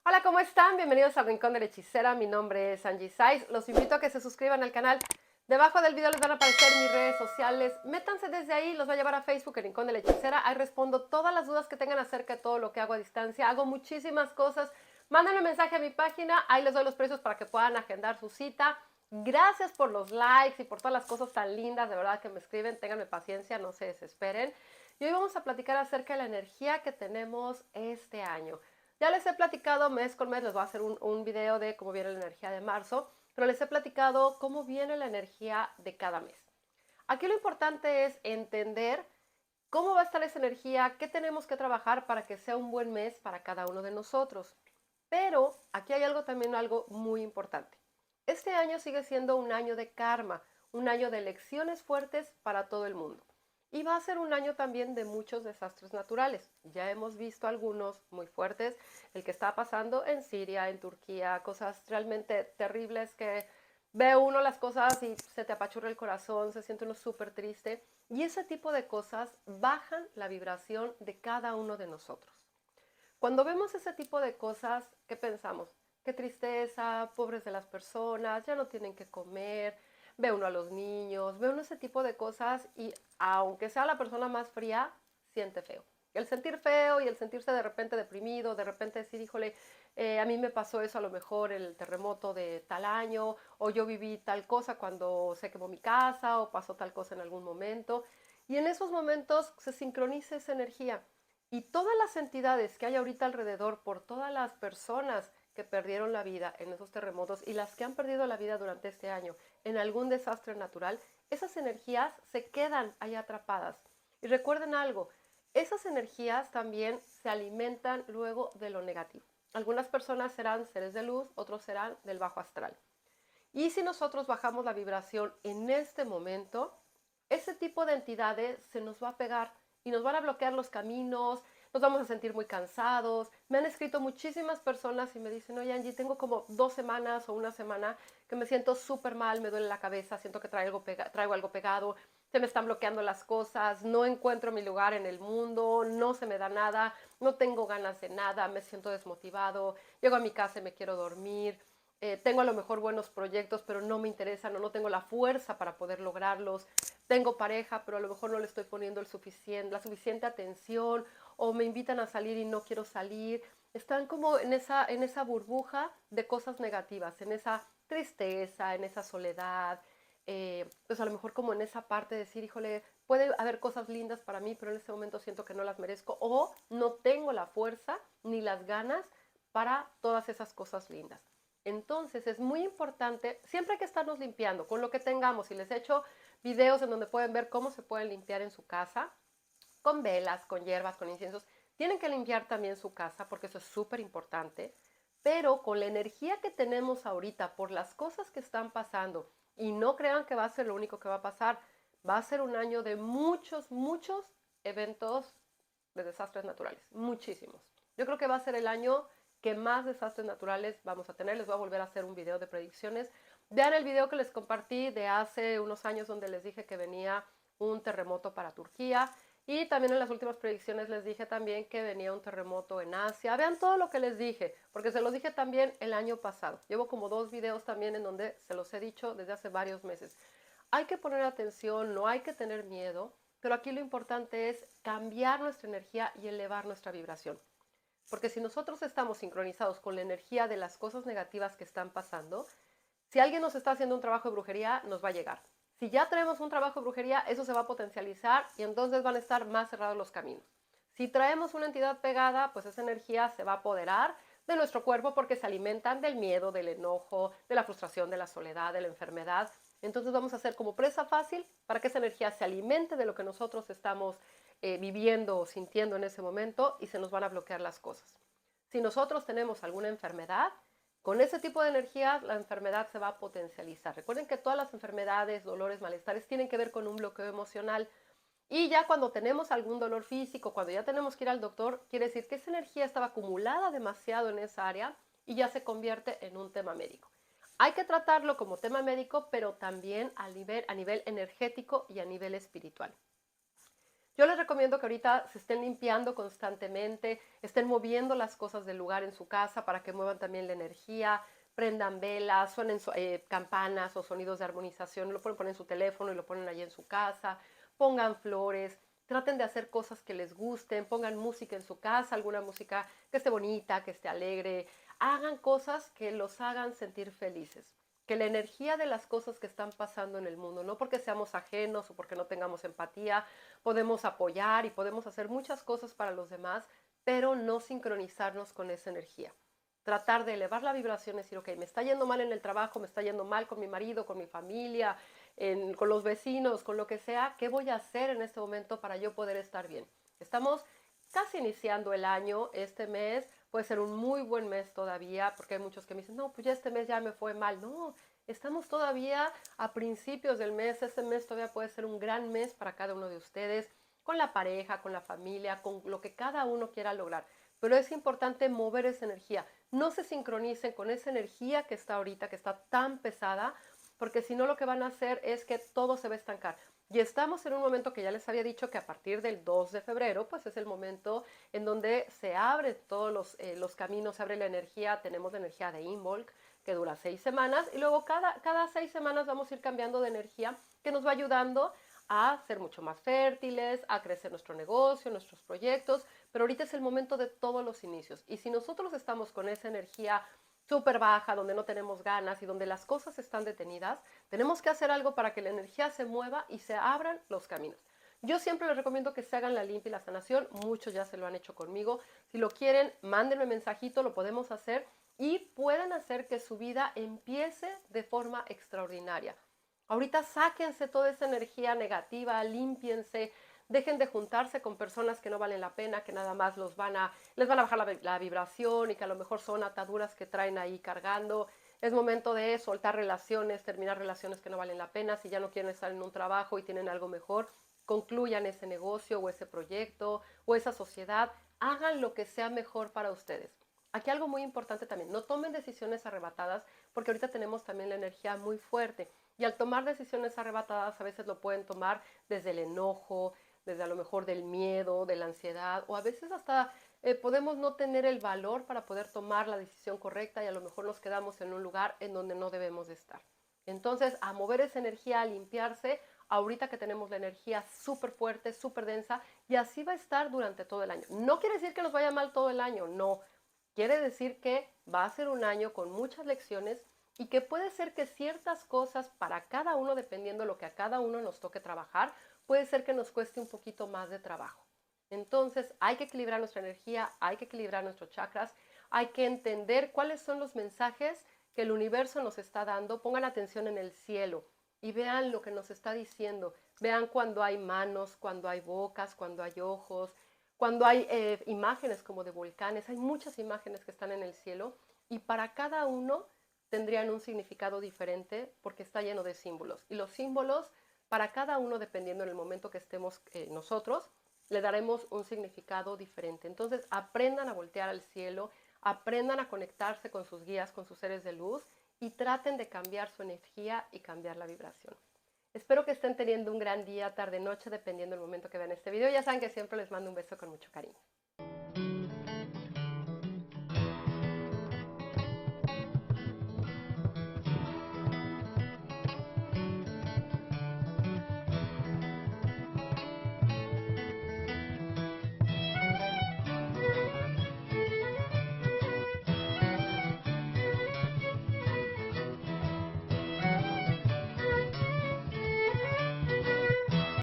Hola, ¿cómo están? Bienvenidos al Rincón de la Hechicera. Mi nombre es Angie Saiz. Los invito a que se suscriban al canal. Debajo del video les van a aparecer mis redes sociales. Métanse desde ahí, los va a llevar a Facebook, el Rincón de la Hechicera. Ahí respondo todas las dudas que tengan acerca de todo lo que hago a distancia. Hago muchísimas cosas. Mándenme un mensaje a mi página. Ahí les doy los precios para que puedan agendar su cita. Gracias por los likes y por todas las cosas tan lindas, de verdad, que me escriben. Ténganme paciencia, no se desesperen. Y hoy vamos a platicar acerca de la energía que tenemos este año. Ya les he platicado mes con mes, les voy a hacer un video de cómo viene la energía de marzo, pero les he platicado cómo viene la energía de cada mes. Aquí lo importante es entender cómo va a estar esa energía, qué tenemos que trabajar para que sea un buen mes para cada uno de nosotros. Pero aquí hay algo muy importante. Este año sigue siendo un año de karma, un año de lecciones fuertes para todo el mundo. Y va a ser un año también de muchos desastres naturales. Ya hemos visto algunos muy fuertes, el que está pasando en Siria, en Turquía, cosas realmente terribles que ve uno las cosas y se te apachurra el corazón, se siente uno súper triste. Y ese tipo de cosas bajan la vibración de cada uno de nosotros. Cuando vemos ese tipo de cosas, ¿qué pensamos? Qué tristeza, pobres de las personas, ya no tienen que comer, ve uno a los niños, ve uno ese tipo de cosas y aunque sea la persona más fría, siente feo. El sentir feo y el sentirse de repente deprimido, de repente decir, híjole, a mí me pasó eso a lo mejor el terremoto de tal año, o yo viví tal cosa cuando se quemó mi casa, o pasó tal cosa en algún momento. Y en esos momentos se sincroniza esa energía. Y todas las entidades que hay ahorita alrededor, por todas las personas que perdieron la vida en esos terremotos y las que han perdido la vida durante este año en algún desastre natural, esas energías se quedan ahí atrapadas. Y recuerden algo, esas energías también se alimentan luego de lo negativo. Algunas personas serán seres de luz, otros serán del bajo astral. Y si nosotros bajamos la vibración en este momento, ese tipo de entidades se nos va a pegar y nos van a bloquear los caminos, nos vamos a sentir muy cansados. Me han escrito muchísimas personas y me dicen, oye Angie, tengo como 2 semanas o una semana que me siento súper mal, me duele la cabeza, siento que traigo algo pegado, se me están bloqueando las cosas, no encuentro mi lugar en el mundo, no se me da nada, no tengo ganas de nada, me siento desmotivado, llego a mi casa y me quiero dormir. Tengo a lo mejor buenos proyectos, pero no me interesan o no tengo la fuerza para poder lograrlos. Tengo pareja, pero a lo mejor no le estoy poniendo la suficiente atención, o me invitan a salir y no quiero salir. Están como en esa burbuja de cosas negativas, en esa tristeza, en esa soledad. Pues a lo mejor como en esa parte de decir, híjole, puede haber cosas lindas para mí, pero en este momento siento que no las merezco o no tengo la fuerza ni las ganas para todas esas cosas lindas. Entonces es muy importante, siempre hay que estarnos limpiando con lo que tengamos. Y les he hecho videos en donde pueden ver cómo se pueden limpiar en su casa, con velas, con hierbas, con inciensos. Tienen que limpiar también su casa porque eso es súper importante. Pero con la energía que tenemos ahorita, por las cosas que están pasando, y no crean que va a ser lo único que va a pasar, va a ser un año de muchos, muchos eventos de desastres naturales, muchísimos. Yo creo que va a ser el año que más desastres naturales vamos a tener. Les voy a volver a hacer un video de predicciones. Vean el video que les compartí de hace unos años donde les dije que venía un terremoto para Turquía. Y también en las últimas predicciones les dije también que venía un terremoto en Asia. Vean todo lo que les dije, porque se los dije también el año pasado. Llevo como 2 videos también en donde se los he dicho desde hace varios meses. Hay que poner atención, no hay que tener miedo, pero aquí lo importante es cambiar nuestra energía y elevar nuestra vibración. Porque si nosotros estamos sincronizados con la energía de las cosas negativas que están pasando, si alguien nos está haciendo un trabajo de brujería, nos va a llegar. Si ya traemos un trabajo de brujería, eso se va a potencializar y entonces van a estar más cerrados los caminos. Si traemos una entidad pegada, pues esa energía se va a apoderar de nuestro cuerpo porque se alimentan del miedo, del enojo, de la frustración, de la soledad, de la enfermedad. Entonces vamos a ser como presa fácil para que esa energía se alimente de lo que nosotros estamos viviendo o sintiendo en ese momento y se nos van a bloquear las cosas. Si nosotros tenemos alguna enfermedad, con ese tipo de energía la enfermedad se va a potencializar. Recuerden que todas las enfermedades, dolores, malestares tienen que ver con un bloqueo emocional. Y ya cuando tenemos algún dolor físico, cuando ya tenemos que ir al doctor, quiere decir que esa energía estaba acumulada demasiado en esa área y ya se convierte en un tema médico. Hay que tratarlo como tema médico, pero también a nivel energético y a nivel espiritual. Yo les recomiendo que ahorita se estén limpiando constantemente, estén moviendo las cosas del lugar en su casa para que muevan también la energía, prendan velas, suenen campanas o sonidos de armonización, lo pueden poner en su teléfono y lo ponen allí en su casa, pongan flores, traten de hacer cosas que les gusten, pongan música en su casa, alguna música que esté bonita, que esté alegre, hagan cosas que los hagan sentir felices. Que la energía de las cosas que están pasando en el mundo, no porque seamos ajenos o porque no tengamos empatía, podemos apoyar y podemos hacer muchas cosas para los demás, pero no sincronizarnos con esa energía. Tratar de elevar la vibración, decir, ok, me está yendo mal en el trabajo, me está yendo mal con mi marido, con mi familia, con los vecinos, con lo que sea, ¿qué voy a hacer en este momento para yo poder estar bien? Estamos casi iniciando el año, este mes puede ser un muy buen mes todavía, porque hay muchos que me dicen, no, pues ya este mes ya me fue mal. No, estamos todavía a principios del mes, este mes todavía puede ser un gran mes para cada uno de ustedes, con la pareja, con la familia, con lo que cada uno quiera lograr. Pero es importante mover esa energía. No se sincronicen con esa energía que está ahorita, que está tan pesada, porque si no lo que van a hacer es que todo se va a estancar. Y estamos en un momento que ya les había dicho que a partir del 2 de febrero, pues es el momento en donde se abren todos los caminos, se abre la energía, tenemos la energía de Imbolc, que dura 6 semanas, y luego cada 6 semanas vamos a ir cambiando de energía que nos va ayudando a ser mucho más fértiles, a crecer nuestro negocio, nuestros proyectos, pero ahorita es el momento de todos los inicios. Y si nosotros estamos con esa energía súper baja, donde no tenemos ganas y donde las cosas están detenidas, tenemos que hacer algo para que la energía se mueva y se abran los caminos. Yo siempre les recomiendo que se hagan la limpia y la sanación, muchos ya se lo han hecho conmigo. Si lo quieren, mándenme mensajito, lo podemos hacer y pueden hacer que su vida empiece de forma extraordinaria. Ahorita sáquense toda esa energía negativa, límpiense, dejen de juntarse con personas que no valen la pena, que nada más les van a bajar la vibración y que a lo mejor son ataduras que traen ahí cargando. Es momento de soltar relaciones, terminar relaciones que no valen la pena. Si ya no quieren estar en un trabajo y tienen algo mejor, concluyan ese negocio o ese proyecto o esa sociedad. Hagan lo que sea mejor para ustedes. Aquí algo muy importante también, no tomen decisiones arrebatadas porque ahorita tenemos también la energía muy fuerte y al tomar decisiones arrebatadas a veces lo pueden tomar desde el enojo, desde a lo mejor del miedo, de la ansiedad o a veces hasta podemos no tener el valor para poder tomar la decisión correcta y a lo mejor nos quedamos en un lugar en donde no debemos de estar. Entonces, a mover esa energía, a limpiarse, ahorita que tenemos la energía súper fuerte, súper densa, y así va a estar durante todo el año. No quiere decir que nos vaya mal todo el año, no. Quiere decir que va a ser un año con muchas lecciones y que puede ser que ciertas cosas para cada uno, dependiendo de lo que a cada uno nos toque trabajar, puede ser que nos cueste un poquito más de trabajo. Entonces hay que equilibrar nuestra energía, hay que equilibrar nuestros chakras, hay que entender cuáles son los mensajes que el universo nos está dando. Pongan atención en el cielo y vean lo que nos está diciendo. Vean cuando hay manos, cuando hay bocas, cuando hay ojos, cuando hay imágenes como de volcanes. Hay muchas imágenes que están en el cielo y para cada uno tendrían un significado diferente porque está lleno de símbolos. Y los símbolos, para cada uno, dependiendo en el momento que estemos nosotros, le daremos un significado diferente. Entonces, aprendan a voltear al cielo, aprendan a conectarse con sus guías, con sus seres de luz y traten de cambiar su energía y cambiar la vibración. Espero que estén teniendo un gran día, tarde, noche, dependiendo del momento que vean este video. Ya saben que siempre les mando un beso con mucho cariño.